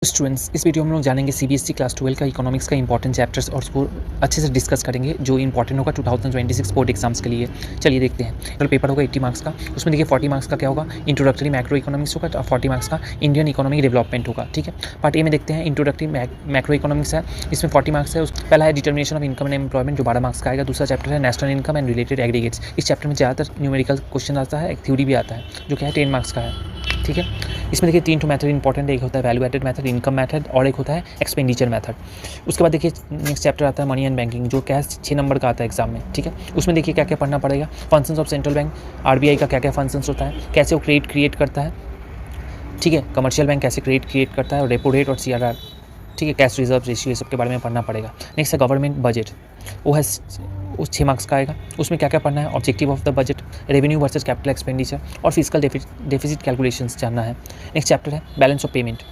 Students, इस video में हम लोग जानेंगे सीबीएसई क्लास 12 का इकोनॉमिक्स का इंपॉर्टेंट चैप्टर्स और उसको अच्छे से डिस्कस करेंगे जो इंपॉर्टेंट होगा 2026 बोर्ड एग्जाम्स के लिए। चलिए देखते हैं। कल पेपर होगा 80 मार्क्स का, उसमें देखिए 40 मार्क्स का क्या होगा, इंट्रोडक्टरी मैक्रो इकोनॉमिक्स होगा और 40 मार्क्स का इंडियन इकोनॉमिक डेवलपमेंट होगा। ठीक है, पार्ट ए में देखते हैं। इंट्रोडक्टरी मैक्रो इकोनॉमिक्स है, इसमें 40 मार्क्स है। पहला है determination of income and employment जो 12 मार्क्स का आएगा। दूसरा चैप्टर है national income and related aggregates. इस चैप्टर में ज़्यादातर न्यूमेरिकल क्वेश्चन आता है, एक थ्योरी भी आता है जो क्या है 10 मार्क्स का है। ठीक है, इसमें देखिए 3 मेथड इंपॉर्टेंट है, एक होता है value added method, income method और एक होता है एक्सपेंडिचर मेथड। उसके बाद देखिए नेक्स्ट चैप्टर आता है मनी एंड बैंकिंग जो क्या है 6 नंबर का आता है एग्जाम में। ठीक है, उसमें देखिए क्या क्या पढ़ना पड़ेगा, functions of central bank, RBI का क्या क्या फंक्शंस होता है, कैसे वो क्रिएट करता है। ठीक है, कमर्शियल बैंक कैसे क्रिएट करता है, और रेपो रेट और सीआरआर। ठीक है, कैश रिजर्व रेशियो ये सब के बारे में पढ़ना पड़ेगा। नेक्स्ट है गवर्नमेंट बजट, वो है उस 6 मार्क्स का आएगा। उसमें क्या क्या पढ़ना है, objective of the budget, revenue versus capital expenditure और फिजिकल डेफिसिट कैलकुलेशंस जानना है। नेक्स्ट चैप्टर है बैलेंस ऑफ पेमेंट,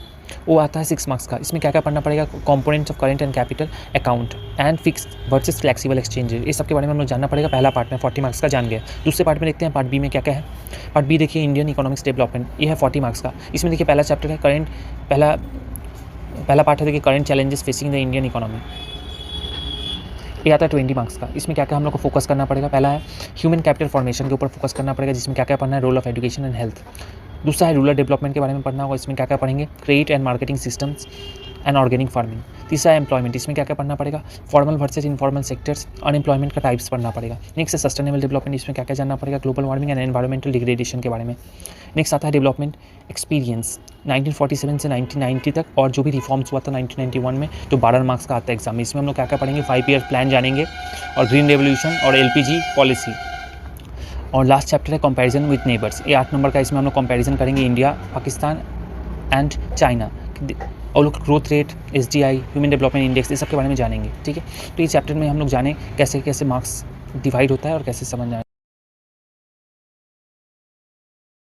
वो आता है 6 मार्क्स का। इसमें क्या क्या पढ़ना पड़ेगा, components of current and capital account and fixed versus flexible exchange, ये सब के बारे में हम लोग जानना पड़ेगा। पहला पार्ट में 40 मार्क्स का जान गए। दूसरे पार्ट में देखते हैं पार्ट बी में क्या क्या है। पार्ट बी देखिए इंडियन इकोनॉमिक्स डेवलपमेंट, ये है 40 मार्क्स का। इसमें देखिए पहला चैप्टर है करंट, पहला पार्ट है देखिए current challenges facing the Indian economy, ये आता है 20 मार्क्स का। इसमें क्या क्या हम लोग को फोकस करना पड़ेगा, पहला है ह्यूमन कैपिटल फॉर्मेशन के ऊपर फोकस करना पड़ेगा जिसमें क्या क्या पढ़ना है, role of education and health. दूसरा है रूरल डेवलपमेंट के बारे में पढ़ना होगा, इसमें क्या क्या पढ़ेंगे, credit and marketing systems and organic farming. तीसरा है एम्प्लॉयमेंट, इसमें क्या क्या पढ़ना पड़ेगा, formal versus informal sectors, unemployment का टाइप्स पढ़ना पड़ेगा। नेक्स्ट है सस्टेनेबल डेवलपमेंट, इसमें क्या क्या जानना पड़ेगा, global warming and environmental degradation के बारे में। नेक्स्ट आता है डेवलपमेंट एक्सपीरियंस 1947 से 1990 तक और जो भी रिफॉर्म्स हुआ था 1991 में, जो 12 मार्क्स का आता है एग्जाम में। इसमें हम लोग क्या क्या पढ़ेंगे, 5 ईयर प्लान जानेंगे और ग्रीन रेवोल्यूशन और एलपीजी पॉलिसी। और लास्ट चैप्टर है कंपैरिजन विद नेबर्स, ये 8 नंबर का। इसमें हम लोग कंपैरिजन करेंगे इंडिया, पाकिस्तान एंड चाइना और लोग growth rate, SDI, human development index, ये सब के बारे में जानेंगे। ठीक है, तो इस चैप्टर में हम लोग जाने कैसे कैसे मार्क्स डिवाइड होता है और कैसे समझ आए।